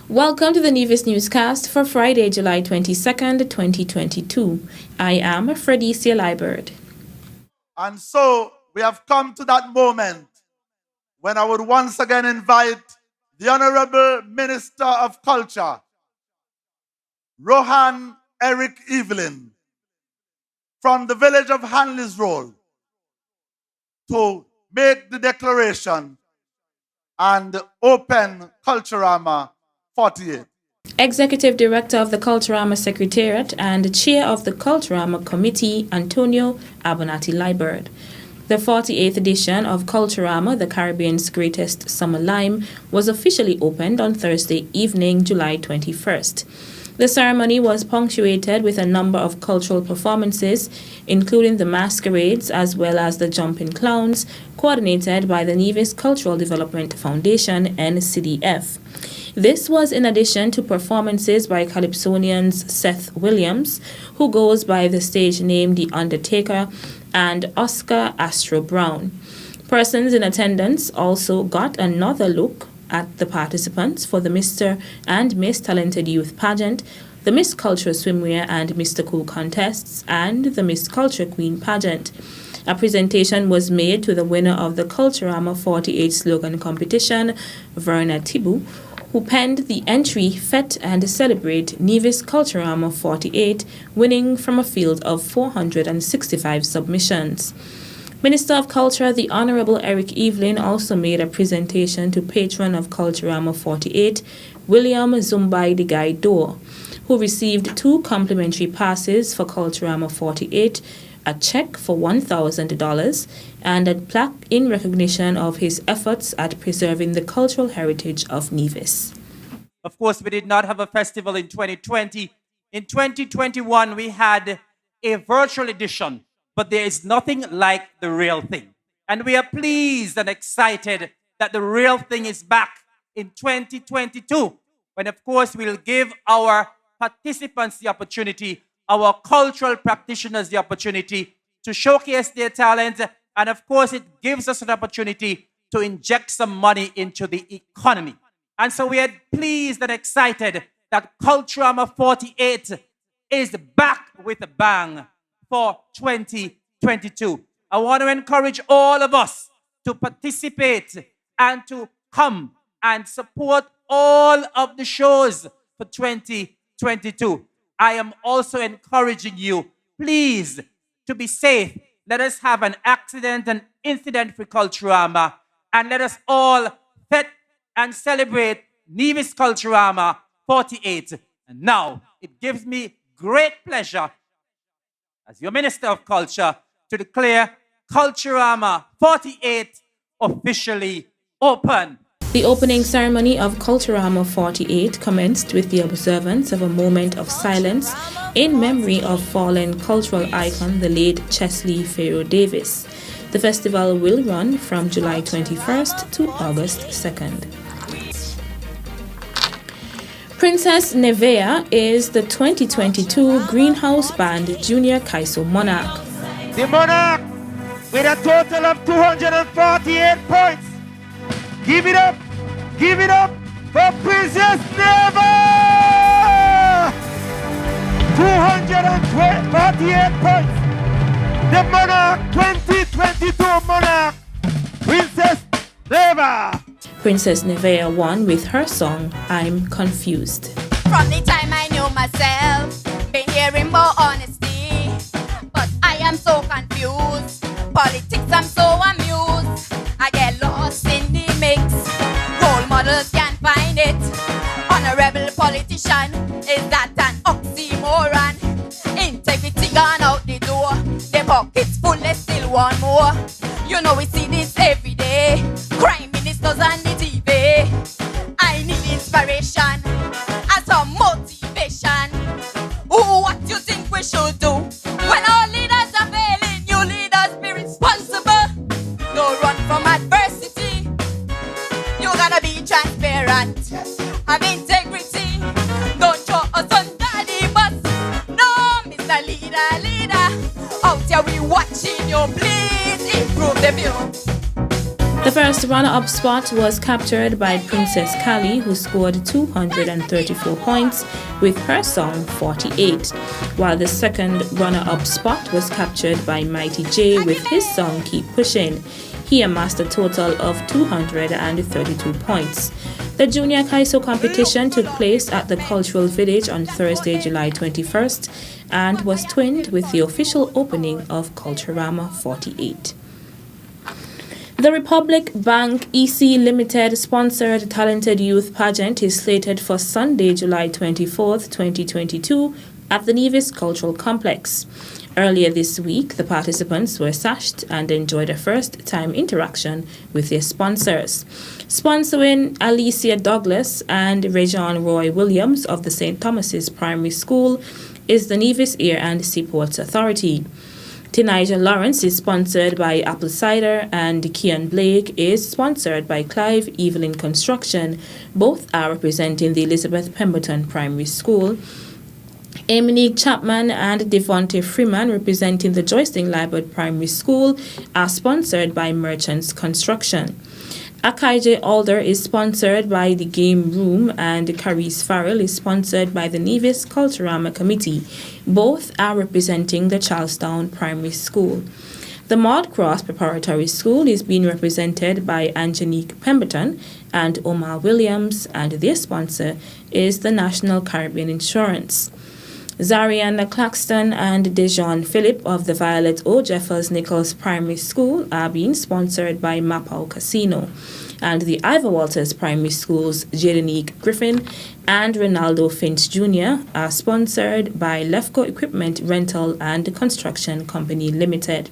Welcome to the Nevaeh newscast for Friday, July 22nd, 2022. I am Fredicia Liebert. And so we have come to that moment when I would once again invite the Honorable Minister of Culture, Rohan Eric Evelyn, from the village of Hanley's Roll, to make the declaration and open Culturama 48. Executive Director of the Culturama Secretariat and Chair of the Culturama Committee, Antonio Abonati Liebert. The 48th edition of Culturama, the Caribbean's greatest summer lime, was officially opened on Thursday evening, July 21st. The ceremony was punctuated with a number of cultural performances, including the masquerades as well as the jumping clowns, coordinated by the Nevaeh Cultural Development Foundation, NCDF. This was in addition to performances by Calypsonians Seth Williams, who goes by the stage name The Undertaker, and Oscar Astro Brown. Persons in attendance also got another look at the participants for the Mr. and Miss Talented Youth Pageant, the Miss Culture Swimwear and Mr. Cool contests, and the Miss Culture Queen Pageant. A presentation was made to the winner of the Culturama 48 slogan competition, Verna Tibu, who penned the entry Fet and Celebrate Nevaeh Culturama 48, winning from a field of 465 submissions. Minister of Culture, the Honorable Eric Evelyn, also made a presentation to patron of Culturama 48, William Zumbai the Guy Dore, who received 2 complimentary passes for Culturama 48, a check for $1,000, and a plaque in recognition of his efforts at preserving the cultural heritage of Nevaeh. Of course, we did not have a festival in 2020. In 2021, we had a virtual edition, but there is nothing like the real thing. And we are pleased and excited that the real thing is back in 2022, when, of course, we'll give our participants the opportunity, our cultural practitioners the opportunity to showcase their talent. And, of course, it gives us an opportunity to inject some money into the economy. And so we are pleased and excited that Culturama 48 is back with a bang for 2022. I want to encourage all of us to participate and to come and support all of the shows for 2022. I am also encouraging you, please, to be safe. Let us have an accident and incident-free Culturama, and let us all fet and celebrate Nevaeh Culturama 48. And now, it gives me great pleasure as your Minister of Culture, to declare Culturama 48 officially open. The opening ceremony of Culturama 48 commenced with the observance of a moment of silence in memory of fallen cultural icon, the late Chesley Pharaoh Davis. The festival will run from July 21st to August 2nd. Princess Nevaeh is the 2022 Greenhouse Band Junior Kaiso Monarch. The Monarch, with a total of 248 points. Give it up for Princess Nevaeh! 248 points. The Monarch 2022 Monarch, Princess Nevaeh. Princess Nevaeh won with her song, I'm Confused. From the time I knew myself, been hearing more honesty, but I am so confused. Politics, I'm so amused. I get lost in the mix. Role models can't find it. Honorable politician, is that an oxymoron? Integrity gone out the door. Their pockets full, they still want more. You know we see this every day. Crime ministers on the TV. I need inspiration and some motivation. Ooh, what you think we should do? When our leaders are failing, you leaders be responsible. Don't run from adversity. You gotta be transparent. Have integrity. Don't throw us under the bus. No, Mr. Leader. Out here we watching you, please improve the view. The first runner-up spot was captured by Princess Callie, who scored 234 points with her song 48, while the second runner-up spot was captured by Mighty J with his song Keep Pushing. He amassed a total of 232 points. The Junior Kaiso competition took place at the Cultural Village on Thursday, July 21st, and was twinned with the official opening of Culturama 48. The Republic Bank EC Limited sponsored Talented Youth Pageant is slated for Sunday, July 24th, 2022 at the Nevaeh Cultural Complex. Earlier this week, the participants were sashed and enjoyed a first-time interaction with their sponsors. Sponsoring Alicia Douglas and Rejon Roy Williams of the St. Thomas's Primary School is the Nevaeh Air and Seaports Authority. Tinija Lawrence is sponsored by Apple Cider, and Kian Blake is sponsored by Clive Evelyn Construction. Both are representing the Elizabeth Pemberton Primary School. Monique Chapman and Devontae Freeman, representing the Joycelyn Liebert Primary School, are sponsored by Merchants Construction. Akaije Alder is sponsored by the Game Room, and Carice Farrell is sponsored by the Nevaeh Culturama Committee. Both are representing the Charlestown Primary School. The Maud Cross Preparatory School is being represented by Angenique Pemberton and Omar Williams, and their sponsor is the National Caribbean Insurance. Zariana Claxton and Dejon Phillip of the Violet O. Jeffers Nichols Primary School are being sponsored by Mapao Casino, and the Ivor Walters Primary School's Jadenique Griffin and Ronaldo Finch Jr. are sponsored by Lefco Equipment Rental and Construction Company Limited.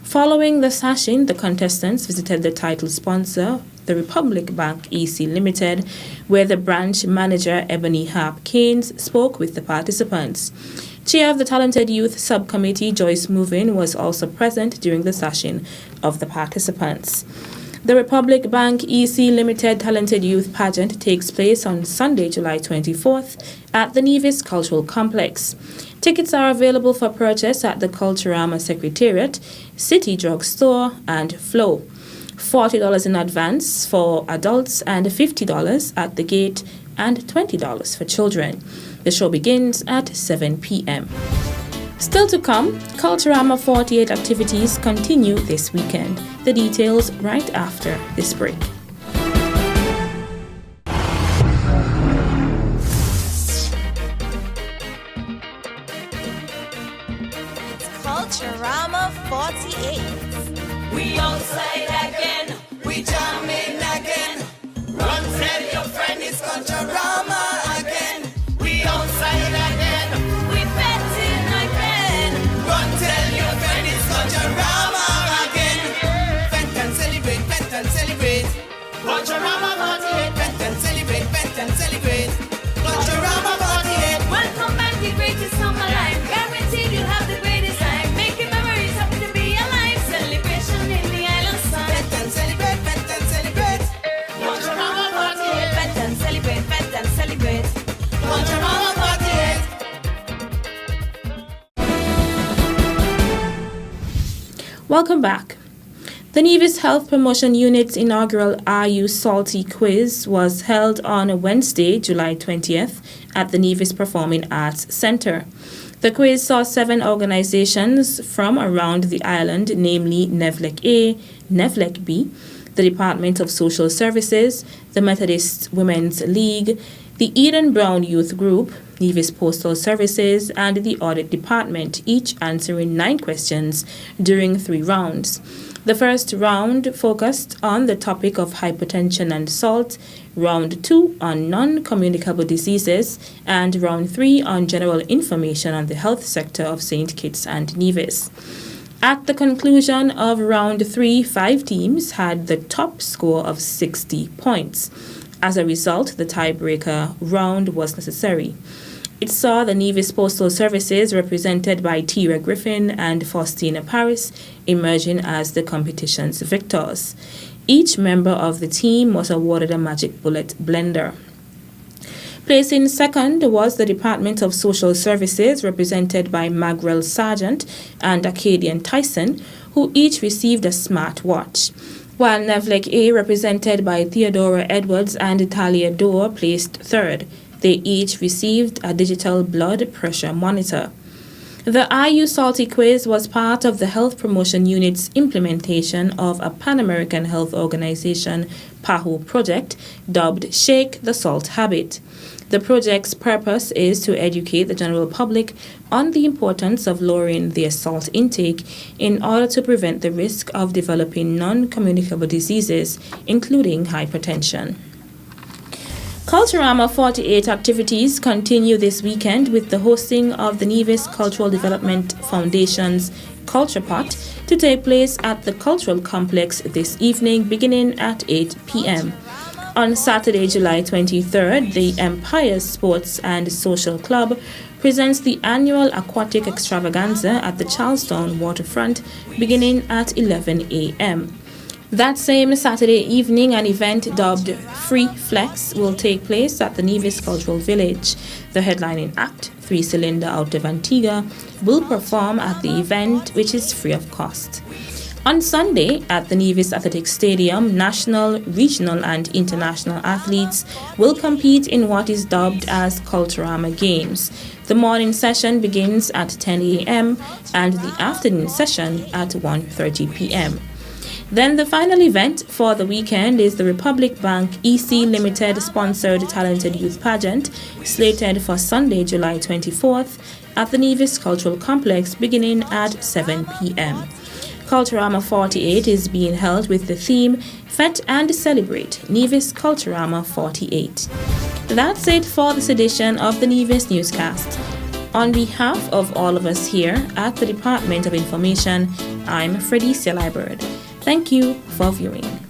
Following the sashing, the contestants visited the title sponsor, the Republic Bank EC Limited, where the branch manager Ebony Harp Keynes spoke with the participants. Chair of the Talented Youth Subcommittee, Joyce Movin, was also present during the sashing of the participants. The Republic Bank EC Limited Talented Youth Pageant takes place on Sunday, July 24th at the Nevaeh Cultural Complex. Tickets are available for purchase at the Culturama Secretariat, City Drug Store, and Flow. $40 in advance for adults and $50 at the gate and $20 for children. The show begins at 7 p.m. Still to come, Culturama 48 activities continue this weekend. The details right after this break. Culturama 48. We outside again, we jamming again. Run tell your friend it's Culturama again. We outside again, we betting again. Run tell your friend it's Culturama again. Bet and celebrate, bet and celebrate. Culturama 48, bet and celebrate, bet and celebrate. Culturama 48. Welcome back, the greatest song alive. Guaranteed you'll have the greatest time. Making memories, happy to be alive. Celebration in the island sun. Bet and celebrate, bet and celebrate. Culturama 48. Bet and celebrate, bet and celebrate. Culturama 48. Welcome back. The Nevaeh Health Promotion Unit's inaugural Are You Salty quiz was held on Wednesday, July 20th at the Nevaeh Performing Arts Center. The quiz saw 7 organizations from around the island, namely Nevlec A, Nevlec B, the Department of Social Services, the Methodist Women's League, the Eden Brown Youth Group, Nevaeh Postal Services, and the Audit Department, each answering 9 questions during 3 rounds. The first round focused on the topic of hypertension and salt, round 2 on non-communicable diseases, and round 3 on general information on the health sector of St. Kitts and Nevis. At the conclusion of round 3, 5 teams had the top score of 60 points. As a result, the tiebreaker round was necessary. It saw the Nevaeh Postal Services, represented by Tira Griffin and Faustina Paris, emerging as the competition's victors. Each member of the team was awarded a Magic Bullet blender. Placing second was the Department of Social Services, represented by Magrel Sargent and Acadian Tyson, who each received a smartwatch. while Nevaeh, represented by Theodora Edwards and Talia Dorr, placed third. They each received a digital blood pressure monitor. The IU Salty Quiz was part of the Health Promotion Unit's implementation of a Pan-American Health Organization PAHO project dubbed Shake the Salt Habit. The project's purpose is to educate the general public on the importance of lowering their salt intake in order to prevent the risk of developing non-communicable diseases, including hypertension. Culturama 48 activities continue this weekend with the hosting of the Nevaeh Cultural Development Foundation's Culture Pot to take place at the Cultural Complex this evening beginning at 8 p.m. On Saturday, July 23rd, the Empire Sports and Social Club presents the annual aquatic extravaganza at the Charlestown waterfront beginning at 11 a.m. That same Saturday evening, an event dubbed Free Flex will take place at the Nevaeh Cultural Village. The headlining act, 3 Cylinder out of Antigua, will perform at the event, which is free of cost. On Sunday, at the Nevaeh Athletics Stadium, national, regional and international athletes will compete in what is dubbed as Culturama Games. The morning session begins at 10 a.m. and the afternoon session at 1:30 p.m. Then the final event for the weekend is the Republic Bank EC Limited sponsored Talented Youth Pageant, slated for Sunday, July 24th at the Nevaeh Cultural Complex beginning at 7 p.m. Culturama 48 is being held with the theme Fet and Celebrate Nevaeh Culturama 48. That's it for this edition of the Nevaeh Newscast. On behalf of all of us here at the Department of Information, I'm Freddie Liebert. Thank you for viewing.